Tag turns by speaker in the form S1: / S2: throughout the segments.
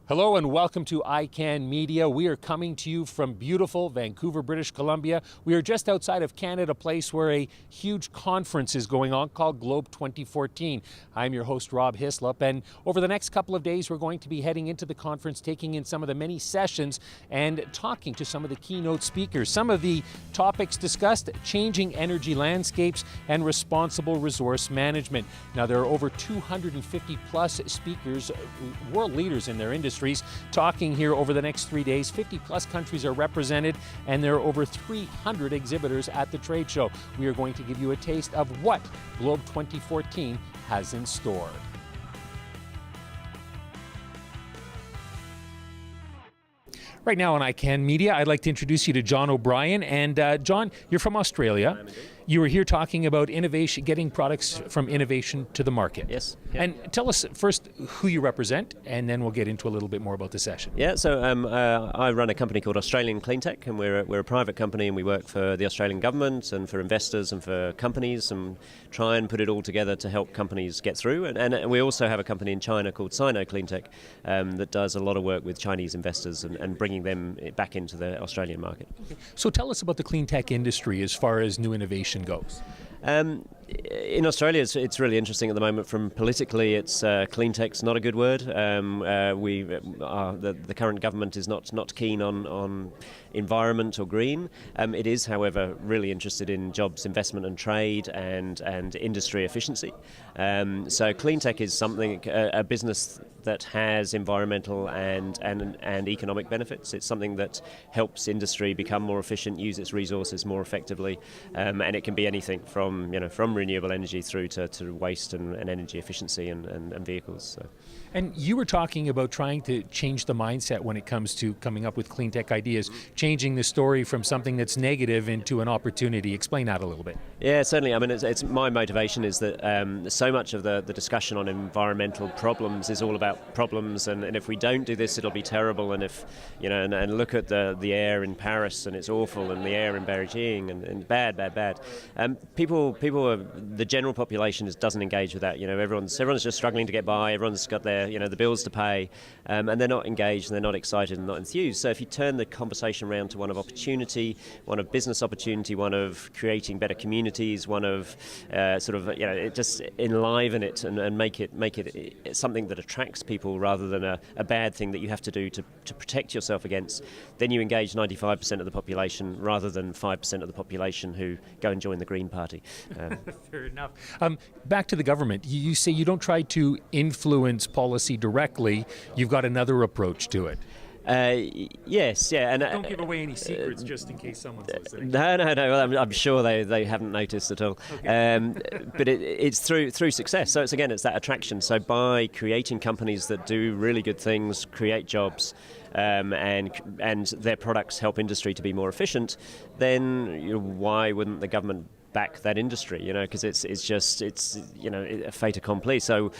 S1: Hello and welcome to ICANN Media. We are coming to you from beautiful Vancouver, British Columbia. We are just outside of Canada Place where a huge conference is going on called Globe 2014. I'm your host, Rob Hislop, and over the next couple of days we're going to be heading into the conference, taking in some of the many sessions and talking to some of the keynote speakers. Some of the topics discussed: changing energy landscapes and responsible resource management. Now, there are over 250 plus speakers, world leaders in their industries, talking here over the next 3 days. 50 plus countries are represented, and there are over 300 exhibitors at the trade show. We are going to give you a taste of what Globe 2014 has in store. Right now on ICANN Media, I'd like to introduce you to John O'Brien. And John, you're from Australia. You were here talking about innovation, getting products from innovation to the market.
S2: Yes.
S1: Yep. And tell us first who you represent, and then we'll get into a little bit more about the session.
S2: Yeah, so I run a company called Australian Cleantech, and we're a private company, and we work for the Australian government and for investors and for companies, and try and put it all together to help companies get through. And we also have a company in China called Sino Cleantech that does a lot of work with Chinese investors and bringing them back into the Australian market.
S1: Okay. So tell us about the clean tech industry as far as new innovation goes.
S2: In Australia, it's really interesting at the moment. From politically, it's clean tech's not a good word. The current government is not keen on environment or green. It is, however, really interested in jobs, investment and trade and industry efficiency. So clean tech is something, a business that has environmental and economic benefits. It's something that helps industry become more efficient, use its resources more effectively, and it can be anything from renewable energy through to waste and energy efficiency and vehicles. So.
S1: And you were talking about trying to change the mindset when it comes to coming up with clean tech ideas, changing the story from something that's negative into an opportunity. Explain that a little bit.
S2: Yeah, certainly. I mean, it's my motivation is that so much of the discussion on environmental problems is all about problems, and if we don't do this, it'll be terrible. And if and look at the air in Paris, and it's awful, and the air in Beijing, and bad. People are, the general population doesn't engage with that. Everyone's just struggling to get by. Everyone's got their the bills to pay, and they're not engaged, and they're not excited, and not enthused. So if you turn the conversation around to one of opportunity, one of business opportunity, one of creating better communities, one of just enliven it and make it something that attracts people rather than a bad thing that you have to do to protect yourself against, then you engage 95% of the population rather than 5% of the population who go and join the Green Party.
S1: Fair enough. Back to the government. You say you don't try to influence policy directly. You've got another approach to it.
S2: Yes, yeah. And
S1: don't give away any secrets just in case someone's listening.
S2: No. Well, I'm sure they haven't noticed at all. Okay. But it's through success. So it's that attraction. So by creating companies that do really good things, create jobs, and their products help industry to be more efficient, then why wouldn't the government back that industry? Because it's a fait accompli. So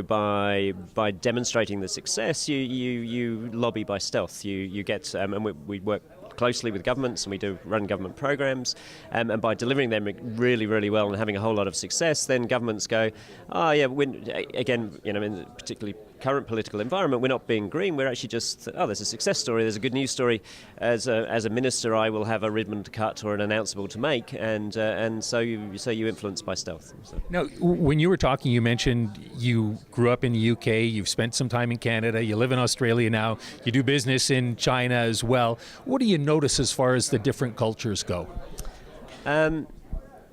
S2: by demonstrating the success, you lobby by stealth. You get and we work closely with governments, and we do run government programs, and by delivering them really, really well and having a whole lot of success, then governments go, again, in particularly current political environment, we're not being green, we're actually just, there's a success story, there's a good news story. As a minister, I will have a ribbon to cut or an announceable to make, and so you influence by stealth. So.
S1: Now, when you were talking, you mentioned you grew up in the UK, you've spent some time in Canada, you live in Australia now, you do business in China as well. What do you notice as far as the different cultures go?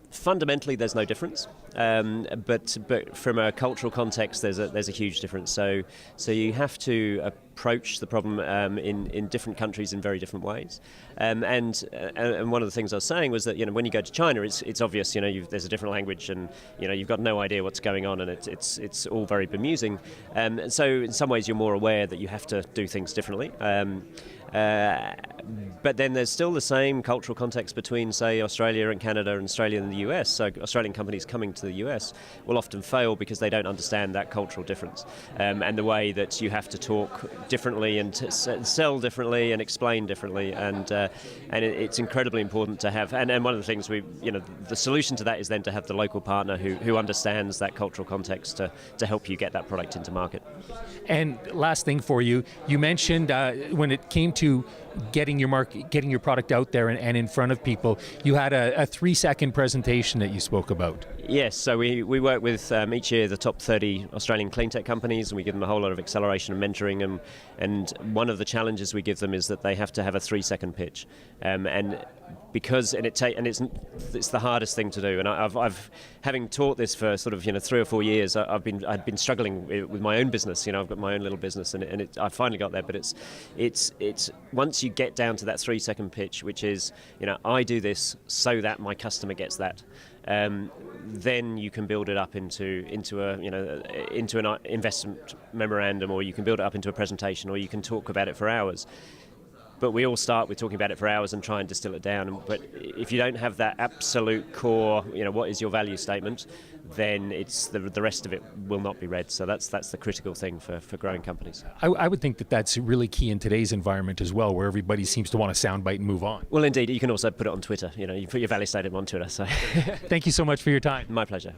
S2: Fundamentally, there's no difference, but from a cultural context, there's a huge difference. So you have to approach the problem in different countries in very different ways. And one of the things I was saying was that when you go to China, it's obvious. There's a different language, and you've got no idea what's going on, and it's all very bemusing. So in some ways, you're more aware that you have to do things differently. But then there's still the same cultural context between, say, Australia and Canada and Australia and the US. So Australian companies coming to the US will often fail because they don't understand that cultural difference and the way that you have to talk differently and sell differently and explain differently. And it's incredibly important to have. And one of the things the solution to that is then to have the local partner who understands that cultural context to help you get that product into market.
S1: And last thing for you, you mentioned when it came to getting your product out there and in front of people, you had a 3-second presentation that you spoke about.
S2: Yes, so we work with each year the top 30 Australian clean tech companies, and we give them a whole lot of acceleration and mentoring. And one of the challenges we give them is that they have to have a 3-second pitch, it's the hardest thing to do. And I've having taught this for sort of 3 or 4 years, I'd been struggling with my own business. I've got my own little business, and I finally got there. But it's once you get down to that 3-second pitch, which is I do this so that my customer gets that. Then you can build it up into an investment memorandum, or you can build it up into a presentation, or you can talk about it for hours. But we all start with talking about it for hours and try and distill it down. But if you don't have that absolute core, what is your value statement, then it's the rest of it will not be read. So that's the critical thing for growing companies.
S1: I would think that that's really key in today's environment as well, where everybody seems to want to soundbite and move on.
S2: Well, indeed, you can also put it on Twitter. You put your value statement on Twitter. So,
S1: thank you so much for your time.
S2: My pleasure.